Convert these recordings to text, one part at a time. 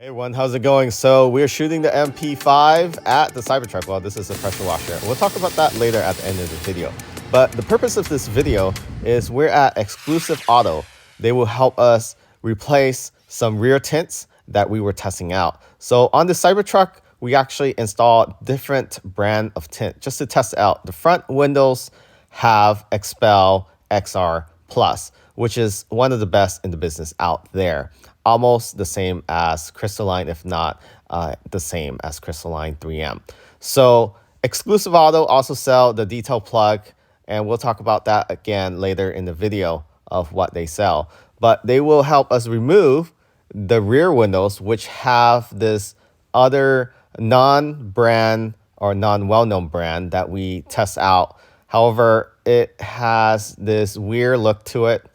Hey everyone, how's it going? So we're shooting the MP5 at the Cybertruck. Well, this is a pressure washer. We'll talk about that later at the end of the video. But the purpose of this video is we're at Xclusive Auto. They will help us replace some rear tints that we were testing out. So on the Cybertruck, we actually installed different brand of tint just to test it out. The front windows have Expel XR Plus, which is one of the best in the business out there. Almost the same as Crystalline, if not the same as Crystalline 3M. So Xclusive Auto also sell the TheDetailPlug, and we'll talk about that again later in the video of what they sell. But they will help us remove the rear windows, which have this other non-brand or non-well-known brand that we test out. However, it has this weird look to it,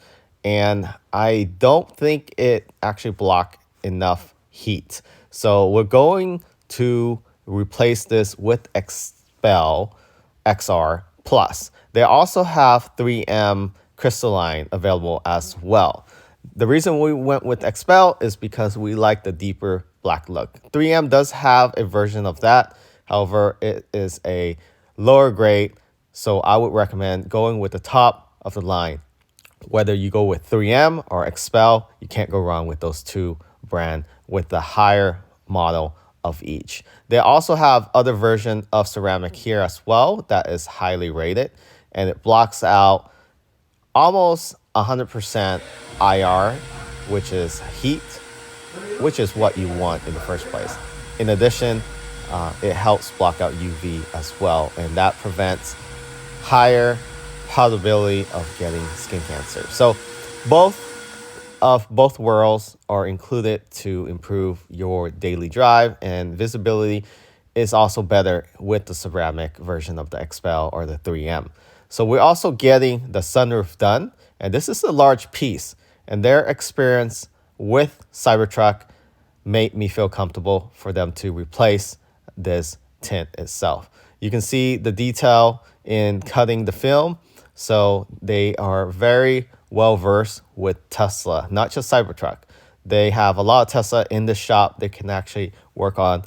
and I don't think it actually block enough heat. So we're going to replace this with Expel XR Plus. They also have 3M Crystalline available as well. The reason we went with Expel is because we like the deeper black look. 3M does have a version of that. However, it is a lower grade, so I would recommend going with the top of the line. Whether you go with 3M or Expel, you can't go wrong with those two brands with the higher model of each. They also have other version of ceramic here as well that is highly rated, and it blocks out almost 100% IR, which is heat, which is what you want in the first place. In addition, it helps block out UV as well, and that prevents higher probability of getting skin cancer. So both worlds are included to improve your daily drive, and visibility is also better with the ceramic version of the Expel or the 3M. So we're also getting the sunroof done, and this is a large piece, and their experience with Cybertruck made me feel comfortable for them to replace this tint itself. You can see the detail in cutting the film. So they are very well versed with Tesla, not just Cybertruck. They have a lot of Tesla in the shop. They can actually work on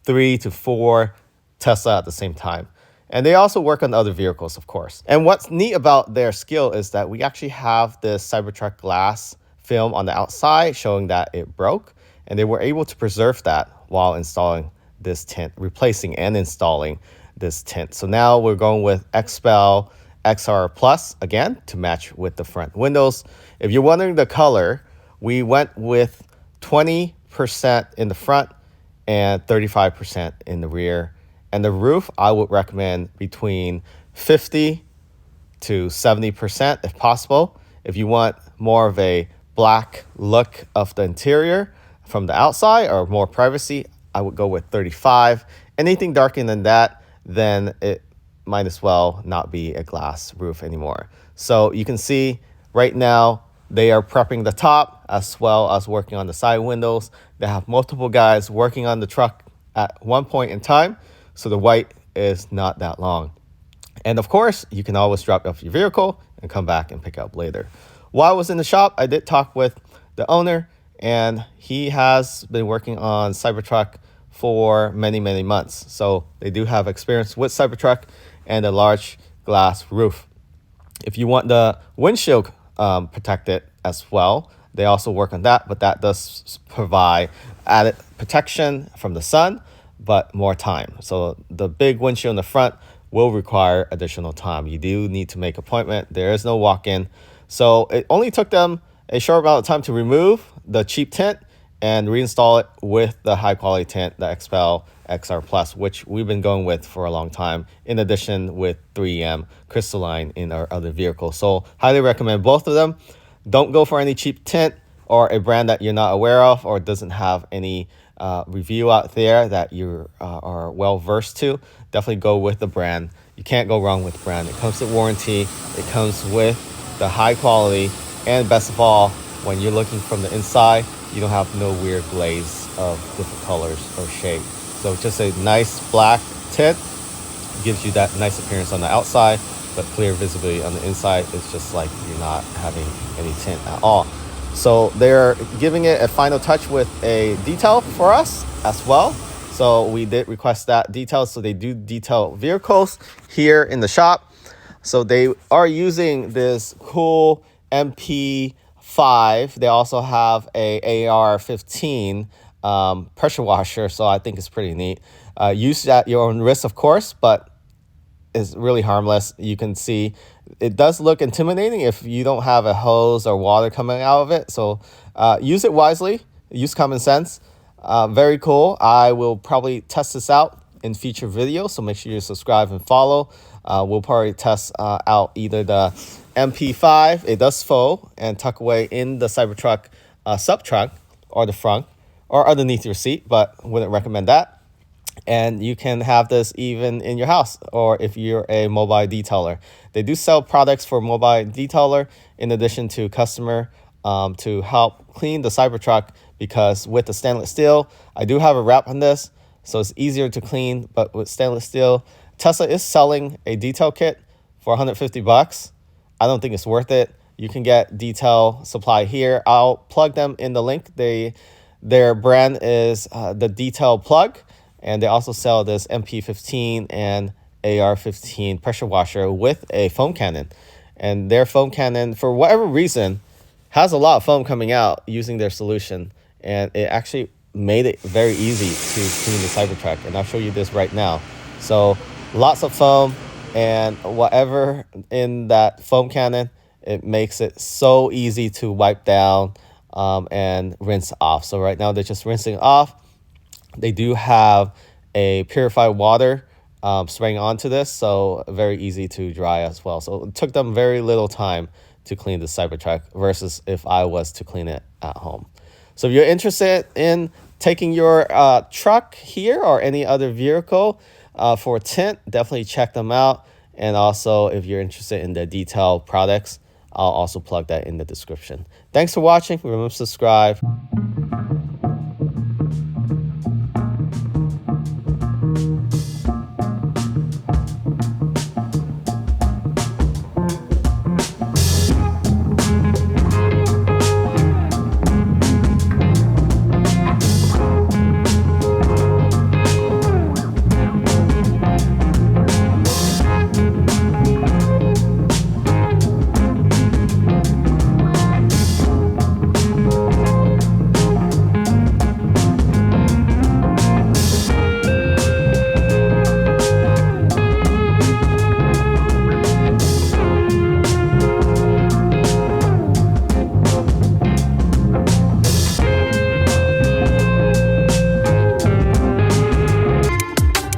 3 to 4 Tesla at the same time. And they also work on other vehicles, of course. And what's neat about their skill is that we actually have this Cybertruck glass film on the outside showing that it broke. And they were able to preserve that while installing this tint, replacing and installing this tint. So now we're going with Expel XR Plus again to match with the front windows. If you're wondering the color, we went with 20% in the front and 35% in the rear. And the roof, I would recommend between 50 to 70% if possible. If you want more of a black look of the interior from the outside or more privacy, I would go with 35. Anything darker than that, then it might as well not be a glass roof anymore. So you can see right now they are prepping the top as well as working on the side windows. They have multiple guys working on the truck at one point in time, so the wait is not that long. And of course, you can always drop off your vehicle and come back and pick up later. While I was in the shop, I did talk with the owner, and he has been working on Cybertruck for many months. So they do have experience with Cybertruck and a large glass roof. If you want the windshield protected as well, they also work on that, but that does provide added protection from the sun, but more time. So the big windshield in the front will require additional time. You do need to make an appointment. There is no walk-in. So it only took them a short amount of time to remove the cheap tint and reinstall it with the high quality tint, the Expel XR Plus, which we've been going with for a long time, in addition with 3M Crystalline in our other vehicles. So highly recommend both of them. Don't go for any cheap tint or a brand that you're not aware of or doesn't have any review out there that you are well versed to. Definitely go with the brand. You can't go wrong with the brand. It comes with warranty. It comes with the high quality, and best of all, when you're looking from the inside, you don't have no weird glaze of different colors or shade. So just a nice black tint gives you that nice appearance on the outside, but clear visibility on the inside. It's just like you're not having any tint at all. So they're giving it a final touch with a detail for us as well. So we did request that detail. So they do detail vehicles here in the shop. So they are using this cool MP5. They also have a AR-15 pressure washer. So I think it's pretty neat. Use at your own risk, of course, but is really harmless. You can see it does look intimidating if you don't have a hose or water coming out of it. So use it wisely, use common sense. Very cool. I will probably test this out in future videos, so make sure you subscribe and follow. We'll probably test out either the MP5, it does fold and tuck away in the Cybertruck sub trunk or the front or underneath your seat, but wouldn't recommend that. And you can have this even in your house or if you're a mobile detailer. They do sell products for mobile detailer in addition to customer to help clean the Cybertruck, because with the stainless steel, I do have a wrap on this, so it's easier to clean. But with stainless steel, Tesla is selling a detail kit for 150 bucks. I don't think it's worth it. You can get detail supply here. I'll plug them in the link. Their brand is TheDetailPlug. And they also sell this MP15 and AR-15 pressure washer with a foam cannon. And their foam cannon, for whatever reason, has a lot of foam coming out using their solution. And it actually made it very easy to clean the Cybertruck. And I'll show you this right now. So lots of foam, and whatever in that foam cannon, it makes it so easy to wipe down and rinse off. So right now they're just rinsing off. They do have a purified water spraying onto this, so very easy to dry as well. So it took them very little time to clean the Cybertruck versus if I was to clean it at home. So if you're interested in taking your truck here or any other vehicle for Tint, definitely check them out. And also, if you're interested in the detail products, I'll also plug that in the description. Thanks for watching. Remember to subscribe.